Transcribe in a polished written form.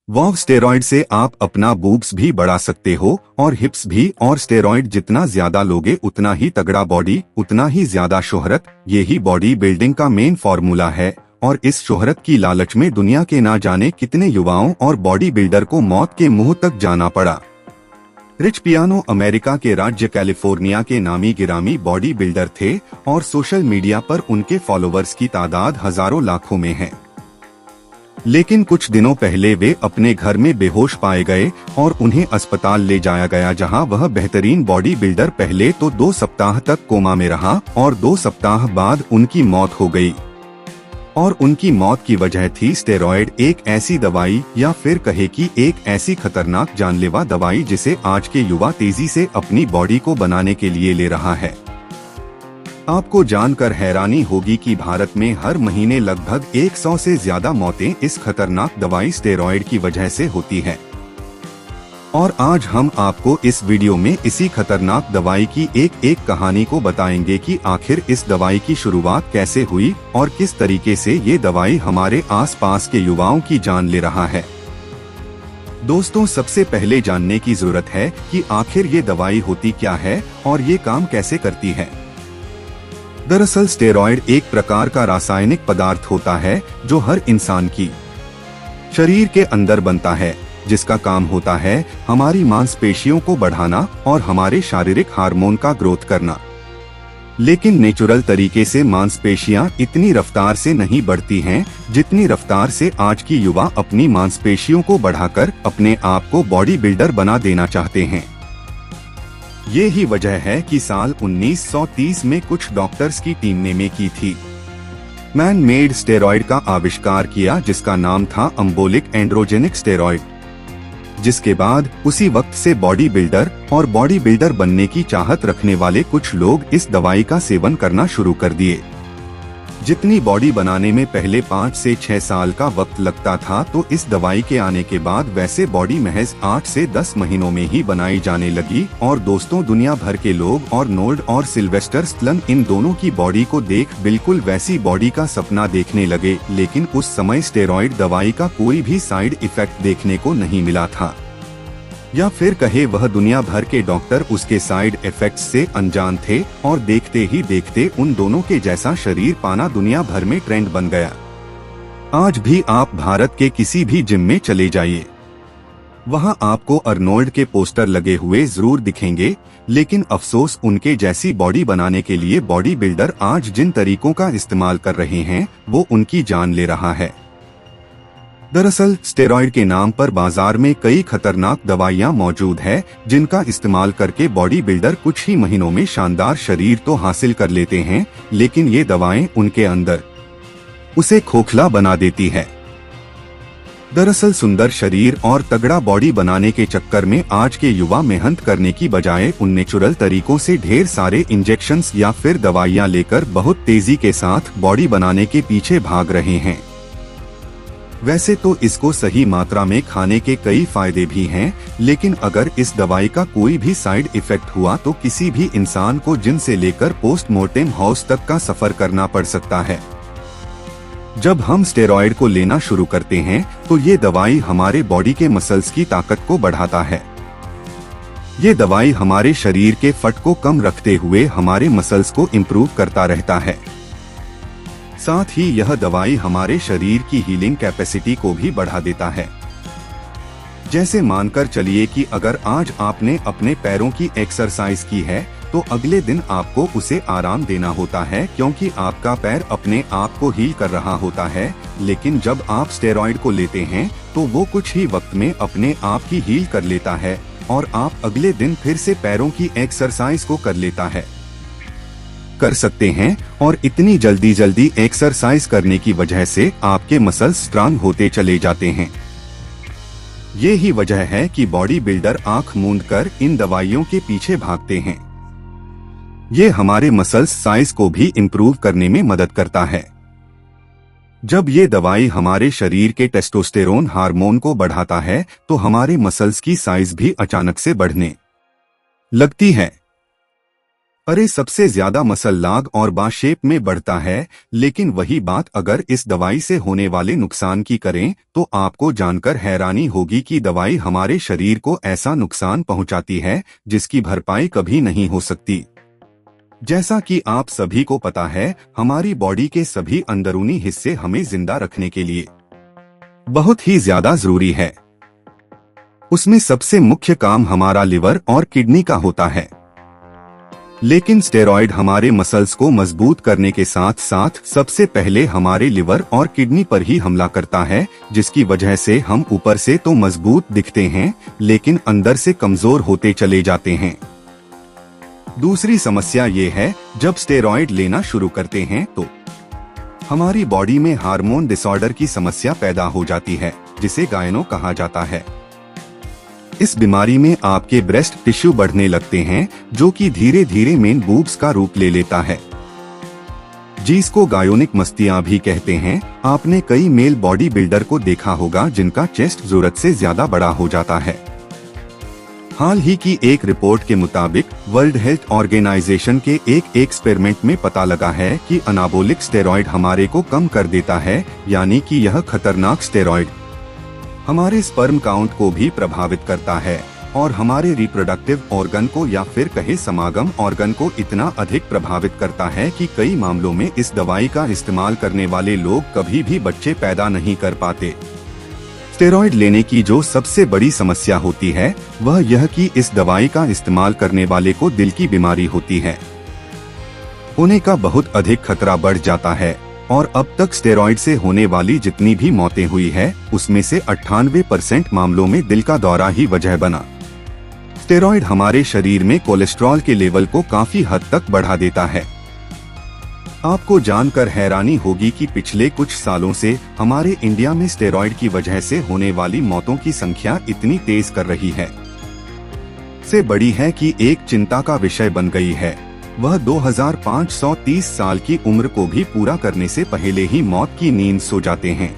वाव, steroid से आप अपना बूब्स भी बढ़ा सकते हो और हिप्स भी। और स्टेरॉइड जितना ज्यादा लोगे उतना ही तगड़ा बॉडी, उतना ही ज्यादा शोहरत। यही बॉडी बिल्डिंग का मेन फॉर्मूला है। और इस शोहरत की लालच में दुनिया के ना जाने कितने युवाओं और बॉडी बिल्डर को मौत के मुंह तक जाना पड़ा। रिच पियानो अमेरिका के राज्य कैलिफोर्निया के नामी गिरामी बॉडी बिल्डर थे और सोशल मीडिया पर उनके फॉलोवर्स की तादाद हजारों लाखों में है। लेकिन कुछ दिनों पहले वे अपने घर में बेहोश पाए गए और उन्हें अस्पताल ले जाया गया, जहां वह बेहतरीन बॉडी बिल्डर पहले तो 2 सप्ताह तक कोमा में रहा और 2 सप्ताह बाद उनकी मौत हो गई। और उनकी मौत की वजह थी स्टेरॉइड, एक ऐसी दवाई या फिर कहे कि एक ऐसी खतरनाक जानलेवा दवाई जिसे आज के युवा तेजी से अपनी बॉडी को बनाने के लिए ले रहा है। आपको जानकर हैरानी होगी कि भारत में हर महीने लगभग 100 से ज्यादा मौतें इस खतरनाक दवाई स्टेरॉइड की वजह से होती है। और आज हम आपको इस वीडियो में इसी खतरनाक दवाई की एक एक कहानी को बताएंगे कि आखिर इस दवाई की शुरुआत कैसे हुई और किस तरीके से ये दवाई हमारे आसपास के युवाओं की जान ले रहा है। दोस्तों, सबसे पहले जानने की जरूरत है कि आखिर ये दवाई होती क्या है और ये काम कैसे करती है। दरअसल स्टेरॉइड एक प्रकार का रासायनिक पदार्थ होता है जो हर इंसान की शरीर के अंदर बनता है, जिसका काम होता है हमारी मांसपेशियों को बढ़ाना और हमारे शारीरिक हार्मोन का ग्रोथ करना। लेकिन नेचुरल तरीके से मांसपेशियां इतनी रफ्तार से नहीं बढ़ती हैं जितनी रफ्तार से आज की युवा अपनी मांसपेशियों को बढ़ाकर अपने आप को बॉडी बिल्डर बना देना चाहते हैं। ये ही वजह है कि साल 1930 में कुछ डॉक्टर्स की टीम ने की थी मैन मेड स्टेरॉइड का आविष्कार किया, जिसका नाम था एम्बोलिक एंड्रोजेनिक स्टेरॉइड। जिसके बाद उसी वक्त से बॉडी बिल्डर और बॉडी बिल्डर बनने की चाहत रखने वाले कुछ लोग इस दवाई का सेवन करना शुरू कर दिए। जितनी बॉडी बनाने में पहले 5 से 6 साल का वक्त लगता था, तो इस दवाई के आने के बाद वैसे बॉडी महज 8 से 10 महीनों में ही बनाई जाने लगी। और दोस्तों, दुनिया भर के लोग आर्नोल्ड और सिल्वेस्टर स्टैलोन इन दोनों की बॉडी को देख बिल्कुल वैसी बॉडी का सपना देखने लगे। लेकिन उस समय स्टेरॉइड दवाई का कोई भी साइड इफेक्ट देखने को नहीं मिला था, या फिर कहे वह दुनिया भर के डॉक्टर उसके साइड इफेक्ट्स से अनजान थे। और देखते ही देखते उन दोनों के जैसा शरीर पाना दुनिया भर में ट्रेंड बन गया। आज भी आप भारत के किसी भी जिम में चले जाइए, वहां आपको आर्नोल्ड के पोस्टर लगे हुए जरूर दिखेंगे। लेकिन अफसोस, उनके जैसी बॉडी बनाने के लिए बॉडी बिल्डर आज जिन तरीकों का इस्तेमाल कर रहे हैं वो उनकी जान ले रहा है। दरअसल स्टेरॉइड के नाम पर बाजार में कई खतरनाक दवाइयां मौजूद है, जिनका इस्तेमाल करके बॉडी बिल्डर कुछ ही महीनों में शानदार शरीर तो हासिल कर लेते हैं, लेकिन ये दवाएं उनके अंदर उसे खोखला बना देती है। दरअसल सुंदर शरीर और तगड़ा बॉडी बनाने के चक्कर में आज के युवा मेहनत करने की बजाय उन नेचुरल तरीकों से ढेर सारे इंजेक्शंस या फिर दवाइयां लेकर बहुत तेजी के साथ बॉडी बनाने के पीछे भाग रहे हैं। वैसे तो इसको सही मात्रा में खाने के कई फायदे भी हैं, लेकिन अगर इस दवाई का कोई भी साइड इफेक्ट हुआ तो किसी भी इंसान को जिम से लेकर पोस्टमार्टम हाउस तक का सफर करना पड़ सकता है। जब हम स्टेरॉइड को लेना शुरू करते हैं तो ये दवाई हमारे बॉडी के मसल्स की ताकत को बढ़ाता है। ये दवाई हमारे शरीर के फट को कम रखते हुए हमारे मसल्स को इम्प्रूव करता रहता है। साथ ही यह दवाई हमारे शरीर की हीलिंग कैपेसिटी को भी बढ़ा देता है। जैसे मानकर चलिए कि अगर आज आपने अपने पैरों की एक्सरसाइज की है तो अगले दिन आपको उसे आराम देना होता है, क्योंकि आपका पैर अपने आप को हील कर रहा होता है। लेकिन जब आप स्टेरॉइड को लेते हैं तो वो कुछ ही वक्त में अपने आप ही हील कर लेता है और आप अगले दिन फिर से पैरों की एक्सरसाइज को कर सकते हैं। और इतनी जल्दी एक्सरसाइज करने की वजह से आपके मसल्स स्ट्रांग होते चले जाते हैं। ये ही वजह है कि बॉडी बिल्डर आंख मूंद कर इन दवाइयों के पीछे भागते हैं। ये हमारे मसल्स साइज को भी इम्प्रूव करने में मदद करता है। जब ये दवाई हमारे शरीर के टेस्टोस्टेरोन हार्मोन को बढ़ाता है तो हमारे मसल्स की साइज भी अचानक से बढ़ने लगती है। अरे सबसे ज्यादा मसल लाग और बा शेप में बढ़ता है, लेकिन वही बात अगर इस दवाई से होने वाले नुकसान की करें तो आपको जानकर हैरानी होगी कि दवाई हमारे शरीर को ऐसा नुकसान पहुंचाती है जिसकी भरपाई कभी नहीं हो सकती। जैसा कि आप सभी को पता है, हमारी बॉडी के सभी अंदरूनी हिस्से हमें जिंदा रखने के लिए बहुत ही ज्यादा जरूरी है। उसमें सबसे मुख्य काम हमारा लिवर और किडनी का होता है, लेकिन स्टेरॉइड हमारे मसल्स को मजबूत करने के साथ साथ सबसे पहले हमारे लिवर और किडनी पर ही हमला करता है, जिसकी वजह से हम ऊपर से तो मजबूत दिखते हैं लेकिन अंदर से कमजोर होते चले जाते हैं। दूसरी समस्या ये है, जब स्टेरॉइड लेना शुरू करते हैं तो हमारी बॉडी में हार्मोन डिसऑर्डर की समस्या पैदा हो जाती है, जिसे गायनो कहा जाता है। इस बीमारी में आपके ब्रेस्ट टिश्यू बढ़ने लगते हैं, जो कि धीरे धीरे मेन बूब्स का रूप ले लेता है, जिसको गायोनिक मस्तियां भी कहते हैं। आपने कई मेल बॉडी बिल्डर को देखा होगा जिनका चेस्ट जरूरत से ज्यादा बड़ा हो जाता है। हाल ही की एक रिपोर्ट के मुताबिक वर्ल्ड हेल्थ ऑर्गेनाइजेशन के एक एक्सपेरिमेंट में पता लगा है कि अनाबोलिक स्टेरॉइड हमारे को कम कर देता है, यानी कि यह खतरनाक स्टेरॉइड हमारे स्पर्म काउंट को भी प्रभावित करता है और हमारे रिप्रोडक्टिव ऑर्गन को या फिर कहे समागम ऑर्गन को इतना अधिक प्रभावित करता है कि कई मामलों में इस दवाई का इस्तेमाल करने वाले लोग कभी भी बच्चे पैदा नहीं कर पाते। स्टेरॉइड लेने की जो सबसे बड़ी समस्या होती है वह यह कि इस दवाई का इस्तेमाल करने वाले को दिल की बीमारी होती है, होने का बहुत अधिक खतरा बढ़ जाता है। और अब तक स्टेरॉइड से होने वाली जितनी भी मौतें हुई है उसमें से 98% मामलों में दिल का दौरा ही वजह बना। स्टेरॉइड हमारे शरीर में कोलेस्ट्रॉल के लेवल को काफी हद तक बढ़ा देता है। आपको जानकर हैरानी होगी कि पिछले कुछ सालों से हमारे इंडिया में स्टेरॉइड की वजह से होने वाली मौतों की संख्या इतनी तेज कर रही है, से बड़ी है कि एक चिंता का विषय बन गई है। वह 2530 साल की उम्र को भी पूरा करने से पहले ही मौत की नींद सो जाते हैं।